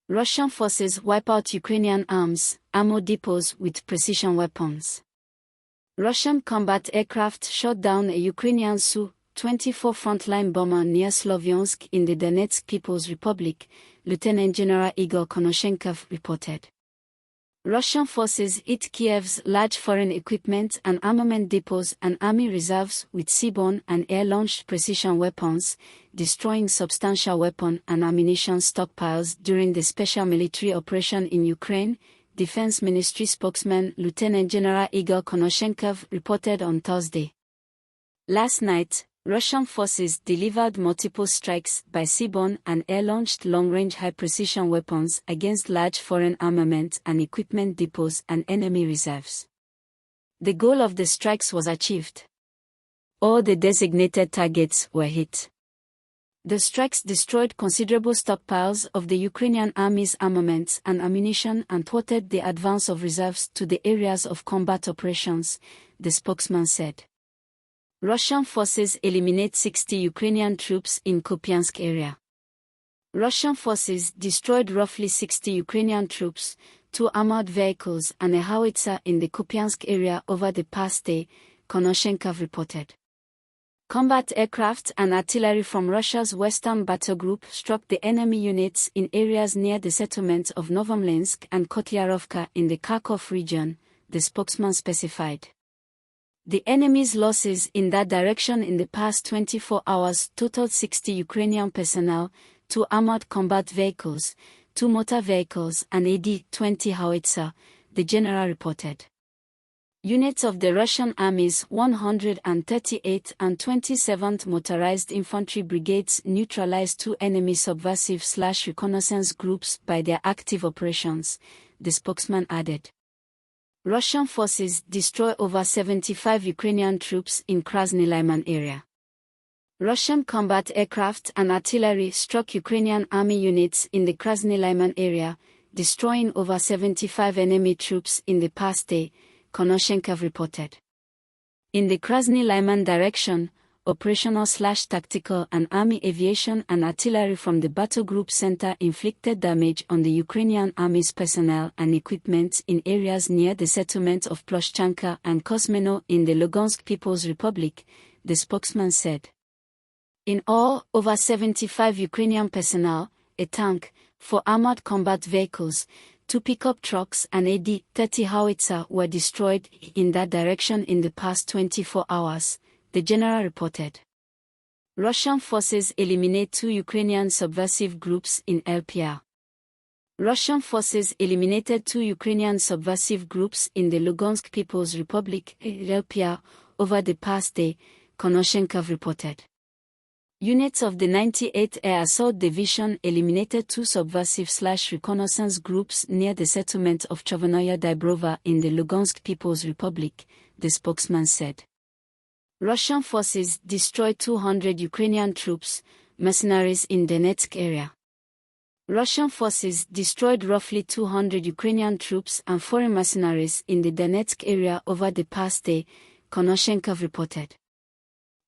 Russian forces wipe out Ukrainian ammo depots with precision weapons. Russian combat aircraft shot down a Ukrainian Su-24 frontline bomber near Slovyansk in the Donetsk People's Republic, Lieutenant General Igor Konashenkov reported. Russian forces hit Kiev's large foreign equipment and armament depots and army reserves with seaborne and air-launched precision weapons, destroying substantial weapon and ammunition stockpiles during the special military operation in Ukraine, Defense Ministry spokesman Lieutenant General Igor Konashenkov reported on Thursday. Last night, Russian forces delivered multiple strikes by seaborne and air-launched long-range high-precision weapons against large foreign armament and equipment depots and enemy reserves. The goal of the strikes was achieved. All the designated targets were hit. The strikes destroyed considerable stockpiles of the Ukrainian army's armaments and ammunition and thwarted the advance of reserves to the areas of combat operations, the spokesman said. Russian forces eliminate 60 Ukrainian troops in Kupiansk area. Russian forces destroyed roughly 60 Ukrainian troops, 2 armored vehicles and a howitzer in the Kupiansk area over the past day, Konashenkov reported. Combat aircraft and artillery from Russia's Western Battle Group struck the enemy units in areas near the settlements of Novomlinsk and Kotyarovka in the Kharkov region, the spokesman specified. The enemy's losses in that direction in the past 24 hours totaled 60 Ukrainian personnel, 2 armored combat vehicles, 2 motor vehicles and a D-20 howitzer, the general reported. Units of the Russian Army's 138th and 27th Motorized Infantry Brigades neutralized 2 enemy subversive/reconnaissance groups by their active operations, the spokesman added. Russian forces destroy over 75 Ukrainian troops in Krasny Lyman area. Russian combat aircraft and artillery struck Ukrainian army units in the Krasny Lyman area, destroying over 75 enemy troops in the past day, Konashenkov reported. In the Krasny Lyman direction, operational/tactical and army aviation and artillery from the Battle Group Center inflicted damage on the Ukrainian Army's personnel and equipment in areas near the settlement of Ploshchanka and Kosmeno in the Lugansk People's Republic, the spokesman said. In all, over 75 Ukrainian personnel, a tank, 4 armored combat vehicles, 2 pickup trucks and a D-30 howitzer were destroyed in that direction in the past 24 hours. The general reported. Russian forces eliminate 2 Ukrainian subversive groups in LPR. Russian forces eliminated 2 Ukrainian subversive groups in the Lugansk People's Republic (LPR) over the past day, Konashenkov reported. Units of the 98th Air Assault Division eliminated 2 subversive/reconnaissance groups near the settlement of Chovanoya Dybrova in the Lugansk People's Republic, the spokesman said. Russian forces destroyed 200 Ukrainian troops, mercenaries in Donetsk area. Russian forces destroyed roughly 200 Ukrainian troops and foreign mercenaries in the Donetsk area over the past day, Konashenkov reported.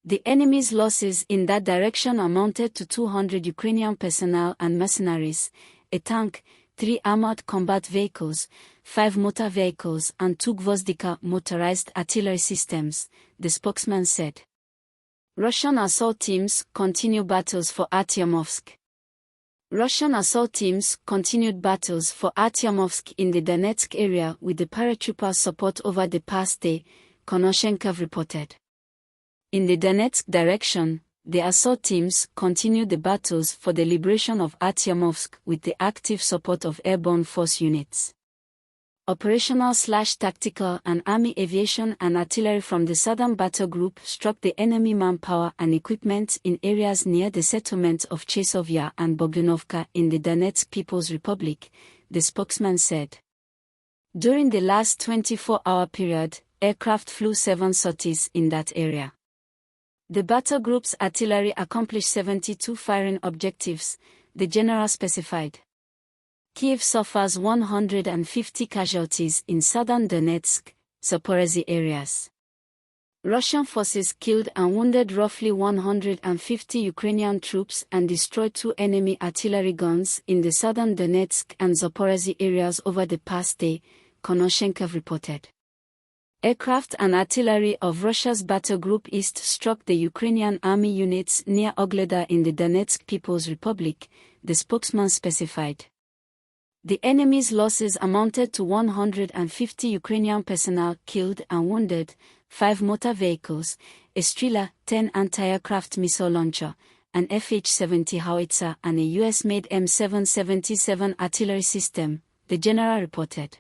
The enemy's losses in that direction amounted to 200 Ukrainian personnel and mercenaries, a tank, 3 armored combat vehicles, 5 motor vehicles and 2 Gvozdika motorized artillery systems, the spokesman said. Russian assault teams continue battles for Artyomovsk. Russian assault teams continued battles for Artyomovsk in the Donetsk area with the paratrooper support over the past day, Konashenkov reported. In the Donetsk direction, the assault teams continued the battles for the liberation of Artyomovsk with the active support of airborne force units. Operational/tactical and army aviation and artillery from the Southern Battle Group struck the enemy manpower and equipment in areas near the settlements of Chesovya and Bogdanovka in the Donetsk People's Republic, the spokesman said. During the last 24-hour period, aircraft flew 7 sorties in that area. The battle group's artillery accomplished 72 firing objectives, the general specified. Kyiv suffers 150 casualties in southern Donetsk, Zaporozhye areas. Russian forces killed and wounded roughly 150 Ukrainian troops and destroyed 2 enemy artillery guns in the southern Donetsk and Zaporozhye areas over the past day, Konashenkov reported. Aircraft and artillery of Russia's Battle Group East struck the Ukrainian army units near Ogleda in the Donetsk People's Republic, the spokesman specified. The enemy's losses amounted to 150 Ukrainian personnel killed and wounded, 5 motor vehicles, a Strela 10 anti-aircraft missile launcher, an FH-70 howitzer and a US-made M777 artillery system, the general reported.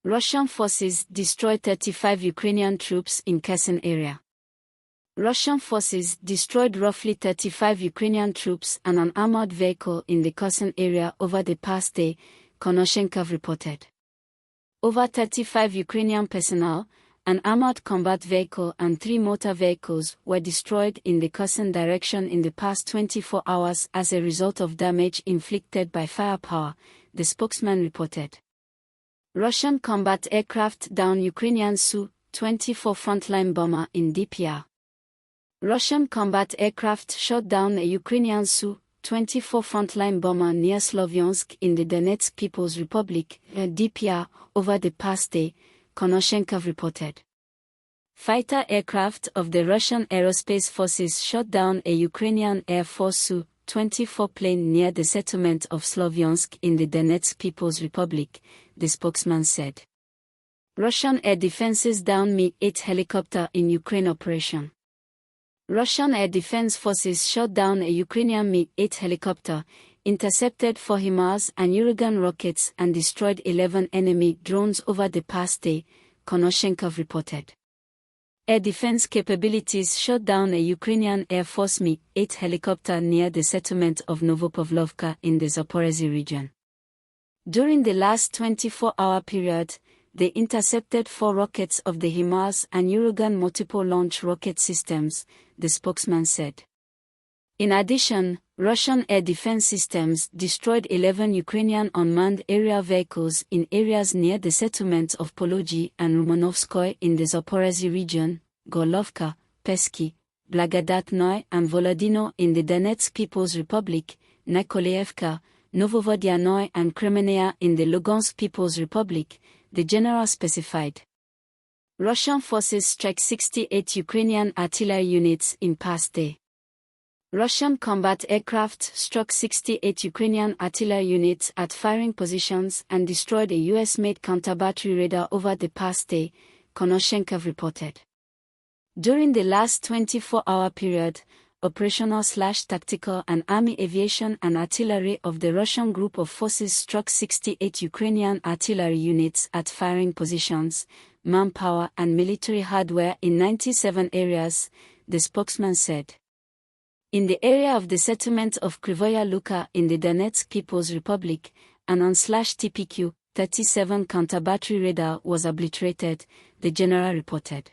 Russian forces destroyed 35 Ukrainian troops in Kherson area. Russian forces destroyed roughly 35 Ukrainian troops and an armored vehicle in the Kherson area over the past day, Konashenkov reported. Over 35 Ukrainian personnel, an armored combat vehicle and 3 motor vehicles were destroyed in the Kherson direction in the past 24 hours as a result of damage inflicted by firepower, the spokesman reported. Russian combat aircraft downed Ukrainian Su-24 frontline bomber in DPR. Russian combat aircraft shot down a Ukrainian Su-24 frontline bomber near Slovyansk in the Donetsk People's Republic, DPR, over the past day, Konashenkov reported. Fighter aircraft of the Russian Aerospace Forces shot down a Ukrainian Air Force Su-24 plane near the settlement of Slovyansk in the Donetsk People's Republic, the spokesman said. Russian air defenses downed Mi-8 helicopter in Ukraine operation. Russian Air Defense Forces shot down a Ukrainian Mi-8 helicopter, intercepted 4 HIMARS and Uragan rockets and destroyed 11 enemy drones over the past day, Konashenkov reported. Air defense capabilities shot down a Ukrainian Air Force Mi-8 helicopter near the settlement of Novopavlovka in the Zaporozhye region. During the last 24-hour period, they intercepted 4 rockets of the HIMARS and Uragan multiple launch rocket systems, the spokesman said. In addition, Russian air defense systems destroyed 11 Ukrainian unmanned aerial vehicles in areas near the settlements of Pologyi and Romanovskoye in the Zaporozhye region, Gorlovka, Pesky, Blagodatnoye and Volodino in the Donetsk People's Republic, Nikolaevka, Novovodyannoye and Kremenaya in the Lugansk People's Republic, the general specified. Russian forces struck 68 Ukrainian artillery units in past day. Russian combat aircraft struck 68 Ukrainian artillery units at firing positions and destroyed a US-made counter-battery radar over the past day, Konashenkov reported. During the last 24-hour period, operational/tactical and army aviation and artillery of the Russian group of forces struck 68 Ukrainian artillery units at firing positions, manpower and military hardware in 97 areas, the spokesman said. In the area of the settlement of Krivoya Luka in the Donetsk People's Republic, an on/TPQ-37 counter-battery radar was obliterated, the general reported.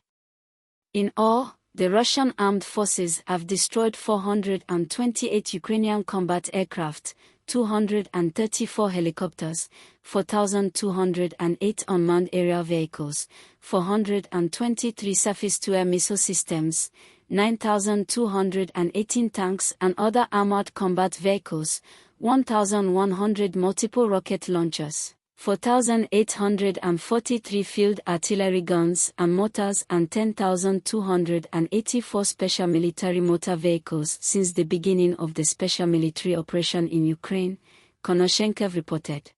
In all, the Russian armed forces have destroyed 428 Ukrainian combat aircraft, 234 helicopters, 4,208 unmanned aerial vehicles, 423 surface-to-air missile systems, 9,218 tanks and other armored combat vehicles, 1,100 multiple rocket launchers, 4,843 field artillery guns and mortars and 10,284 special military motor vehicles since the beginning of the special military operation in Ukraine, Konashenkov reported.